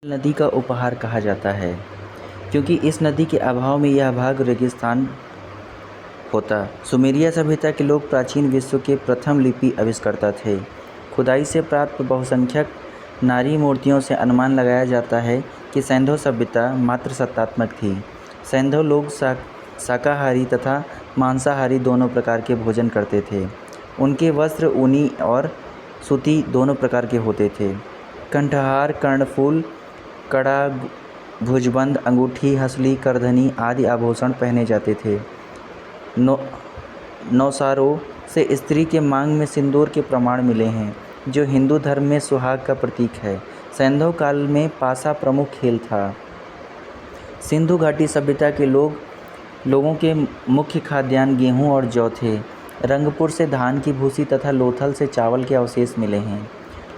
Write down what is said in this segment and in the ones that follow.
नदी का उपहार कहा जाता है क्योंकि इस नदी के अभाव में यह भाग रेगिस्तान होता। सुमेरिया सभ्यता के लोग प्राचीन विश्व के प्रथम लिपि आविष्कर्ता थे। खुदाई से प्राप्त बहुसंख्यक नारी मूर्तियों से अनुमान लगाया जाता है कि सैंधव सभ्यता मात्र सत्तात्मक थी। सैंधव लोग शाकाहारी तथा मांसाहारी दोनों प्रकार के भोजन करते थे। उनके वस्त्र ऊनी और सूती दोनों प्रकार के होते थे। कंठहार, कर्णफूल, कड़ा, भुजबंद, अंगूठी, हंसली, करधनी आदि आभूषण पहने जाते थे। नौसारों से स्त्री के मांग में सिंदूर के प्रमाण मिले हैं, जो हिंदू धर्म में सुहाग का प्रतीक है। सैंधव काल में पासा प्रमुख खेल था। सिंधु घाटी सभ्यता के लोगों के मुख्य खाद्यान्न गेहूं और जौ थे। रंगपुर से धान की भूसी तथा लोथल से चावल के अवशेष मिले हैं।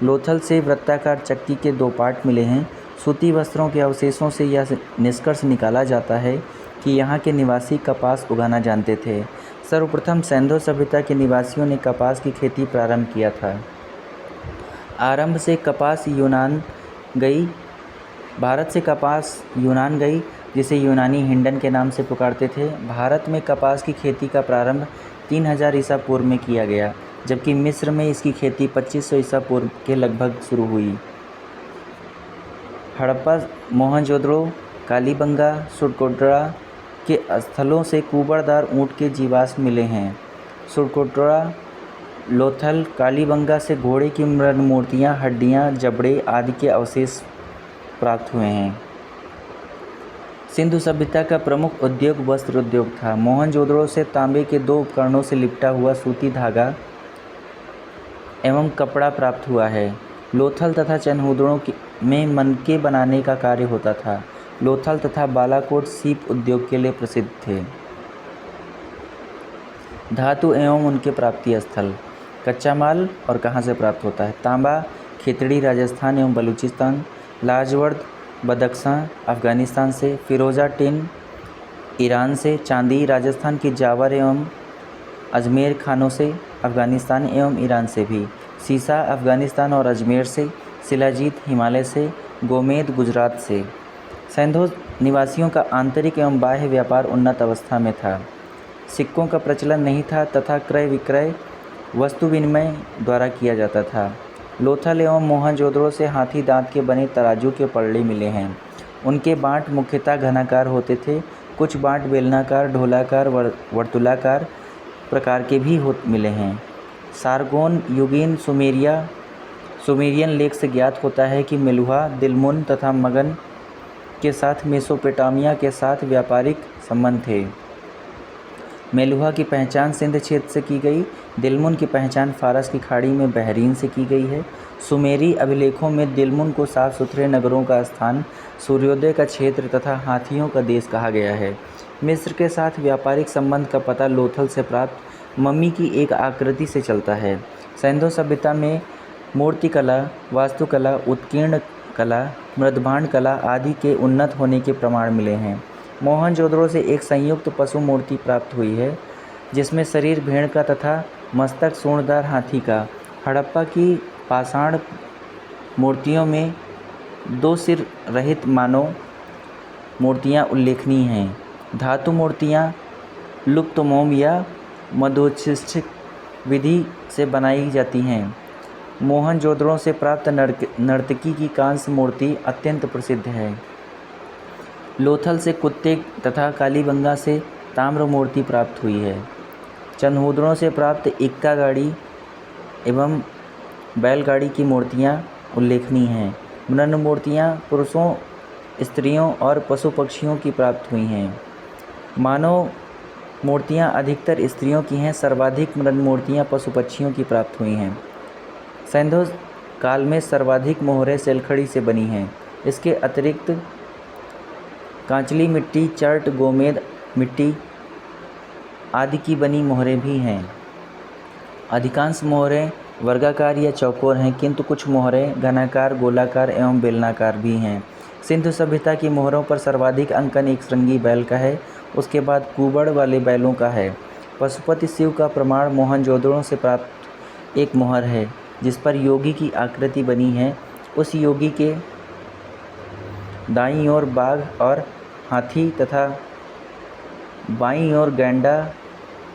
लोथल से वृत्ताकार चक्की के 2 पार्ट मिले हैं। सूती वस्त्रों के अवशेषों से यह निष्कर्ष निकाला जाता है कि यहाँ के निवासी कपास उगाना जानते थे। सर्वप्रथम सैंधव सभ्यता के निवासियों ने कपास की खेती प्रारंभ किया था। आरंभ से कपास यूनान गई। भारत से कपास यूनान गई, जिसे यूनानी हिंडन के नाम से पुकारते थे। भारत में कपास की खेती का प्रारंभ 3000 ईसा पूर्व में किया गया, जबकि मिस्र में इसकी खेती 2500 ईसा पूर्व के लगभग शुरू हुई। हड़प्पा, मोहनजोदड़ो, कालीबंगा, सुरकोटरा के स्थलों से कुबड़दार ऊँट के जीवाश्म मिले हैं। सुरकोटरा, लोथल, कालीबंगा से घोड़े की मृण मूर्तियाँ, हड्डियाँ, जबड़े आदि के अवशेष प्राप्त हुए हैं। सिंधु सभ्यता का प्रमुख उद्योग वस्त्र उद्योग था। मोहनजोदड़ो से तांबे के 2 उपकरणों से लिपटा हुआ सूती धागा एवं कपड़ा प्राप्त हुआ है। लोथल तथा चनहूदड़ों में मनके बनाने का कार्य होता था। लोथल तथा बालाकोट सीप उद्योग के लिए प्रसिद्ध थे। धातु एवं उनके प्राप्ति स्थल। कच्चा माल और कहाँ से प्राप्त होता है? तांबा खेतड़ी राजस्थान एवं बलूचिस्तान, लाजवर्द बदख्शां अफ़गानिस्तान से, फ़िरोज़ा टिन ईरान से, चांदी राजस्थान की जावर एवं अजमेर खानों से, अफ़गानिस्तान एवं ईरान से भी, सीसा अफ़गानिस्तान और अजमेर से, शिलाजीत हिमालय से, गोमेद गुजरात से। सैंधव निवासियों का आंतरिक एवं बाह्य व्यापार उन्नत अवस्था में था। सिक्कों का प्रचलन नहीं था तथा क्रय विक्रय वस्तु विनिमय द्वारा किया जाता था। लोथल एवं मोहनजोदड़ो से हाथी दांत के बने तराजू के पल्ले मिले हैं। उनके बाँट मुख्यतः घनाकार होते थे। कुछ बाँट बेलनाकार, ढोलाकार, वर्तुलाकार प्रकार के भी मिले हैं। सारगोन युगीन सुमेरियन लेख से ज्ञात होता है कि मेलुहा, दिलमुन तथा मगन के साथ मेसोपोटामिया के साथ व्यापारिक संबंध थे। मेलुहा की पहचान सिंध क्षेत्र से की गई। दिलमुन की पहचान फारस की खाड़ी में बहरीन से की गई है। सुमेरी अभिलेखों में दिलमुन को साफ सुथरे नगरों का स्थान, सूर्योदय का क्षेत्र तथा हाथियों का देश कहा गया है। मिस्र के साथ व्यापारिक संबंध का पता लोथल से प्राप्त मम्मी की एक आकृति से चलता है। सैंधव सभ्यता में मूर्तिकला, वास्तुकला, उत्कीर्ण कला, मृदभांड कला आदि के उन्नत होने के प्रमाण मिले हैं। मोहनजोदड़ो से एक संयुक्त पशु मूर्ति प्राप्त हुई है, जिसमें शरीर भेड़ का तथा मस्तक सूंडदार हाथी का। हड़प्पा की पाषाण मूर्तियों में 2 सिर रहित मानव मूर्तियाँ उल्लेखनीय हैं। धातु मूर्तियाँ लुप्तमोम या मधोच्छिष्ट विधि से बनाई जाती हैं। मोहनजोदड़ो से प्राप्त नर्तकी की कांस्य मूर्ति अत्यंत प्रसिद्ध है। लोथल से कुत्ते तथा कालीबंगा से ताम्र मूर्ति प्राप्त हुई है। चनहूदड़ों से प्राप्त इक्का गाड़ी एवं बैलगाड़ी की मूर्तियाँ उल्लेखनीय हैं। मृण मूर्तियाँ पुरुषों, स्त्रियों और पशु पक्षियों की प्राप्त हुई हैं। मानव मूर्तियाँ अधिकतर स्त्रियों की हैं। सर्वाधिक मृण मूर्तियाँ पशु पक्षियों की प्राप्त हुई हैं। सैंधव काल में सर्वाधिक मोहरें सेलखड़ी से बनी हैं। इसके अतिरिक्त कांचली मिट्टी, चर्ट, गोमेद मिट्टी आदि की बनी मोहरें भी हैं। अधिकांश मोहरें वर्गाकार या चौकोर हैं, किंतु कुछ मोहरें घनाकार, गोलाकार एवं बेलनाकार भी हैं। सिंधु सभ्यता की मोहरों पर सर्वाधिक अंकन एक श्रृंगी बैल का है। उसके बाद कुबड़ वाले बैलों का है। पशुपति शिव का प्रमाण मोहनजोदड़ो से प्राप्त एक मोहर है, जिस पर योगी की आकृति बनी है। उस योगी के दाईं ओर बाघ और हाथी तथा बाईं ओर गैंडा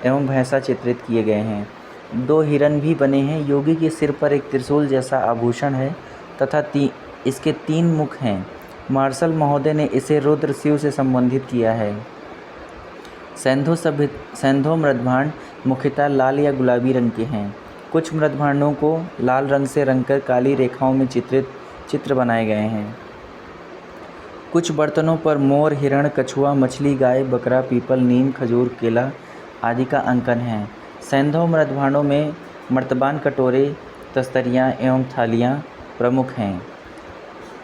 एवं भैंसा चित्रित किए गए हैं। 2 हिरन भी बने हैं। योगी के सिर पर एक त्रिशूल जैसा आभूषण है तथा इसके 3 मुख हैं। मार्शल महोदय ने इसे रुद्र शिव से संबंधित किया है। सैंधो मृदभांड मुख्यतः लाल या गुलाबी रंग के हैं। कुछ मृदभांडों को लाल रंग से रंगकर काली रेखाओं में चित्र बनाए गए हैं। कुछ बर्तनों पर मोर, हिरण, कछुआ, मछली, गाय, बकरा, पीपल, नीम, खजूर, केला आदि का अंकन है। सैंधव मृदभांडों में मर्तबान, कटोरे, तस्तरियाँ एवं थालियाँ प्रमुख हैं।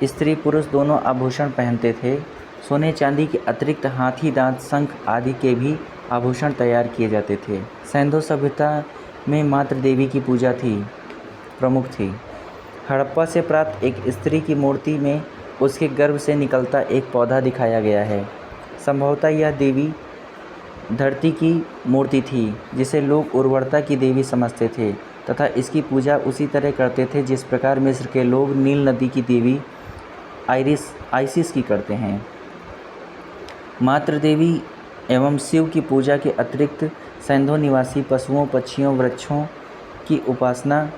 स्त्री पुरुष दोनों आभूषण पहनते थे। सोने चांदी के अतिरिक्त हाथी दांत, शंख आदि के भी आभूषण तैयार किए जाते थे। सैंधव सभ्यता में मातृ देवी की पूजा प्रमुख थी। हड़प्पा से प्राप्त एक स्त्री की मूर्ति में उसके गर्भ से निकलता एक पौधा दिखाया गया है। संभवतः यह देवी धरती की मूर्ति थी जिसे लोग उर्वरता की देवी समझते थे तथा इसकी पूजा उसी तरह करते थे जिस प्रकार मिस्र के लोग नील नदी की देवी आइसिस की करते हैं। मातृ देवी एवं शिव की पूजा के अतिरिक्त सैंधव निवासी पशुओं, पक्षियों, वृक्षों की उपासना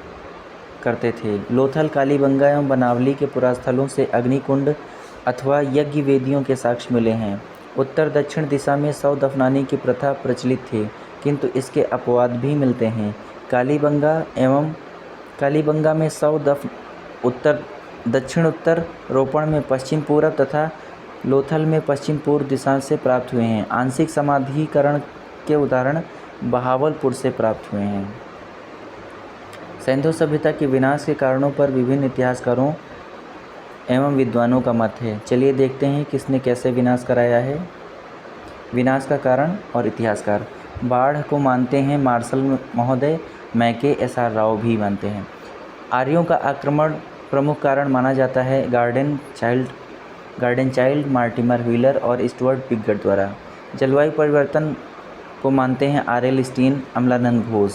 करते थे। लोथल, कालीबंगा एवं बनावली के पुरास्थलों से अग्निकुंड अथवा यज्ञ वेदियों के साक्ष्य मिले हैं। उत्तर दक्षिण दिशा में शव दफनाने की प्रथा प्रचलित थी, किंतु इसके अपवाद भी मिलते हैं। कालीबंगा में शव दफन दक्षिण उत्तर, रोपण में पश्चिम पूर्व तथा लोथल में पश्चिम पूर्व दिशा से प्राप्त हुए हैं। आंशिक समाधिकरण के उदाहरण बहावलपुर से प्राप्त हुए हैं। सैंधव सभ्यता के विनाश के कारणों पर विभिन्न इतिहासकारों एवं विद्वानों का मत है। चलिए देखते हैं किसने कैसे विनाश कराया है। विनाश का कारण और इतिहासकार। बाढ़ को मानते हैं मार्शल महोदय, मैके, SR राव भी मानते हैं। आर्यों का आक्रमण प्रमुख कारण माना जाता है गार्डन चाइल्ड, मार्टिमर व्हीलर और स्टुअर्ट पिगट द्वारा। जलवायु परिवर्तन को मानते हैं RL स्टीन, अमलानंद घोष।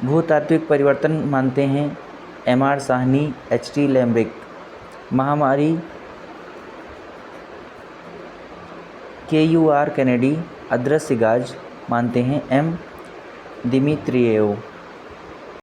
भूतात्विक परिवर्तन मानते हैं MR साहनी, HT लैम्ब्रिक। महामारी KUR कैनेडी। अदृश्य गाज मानते हैं M दिमित्रिएव।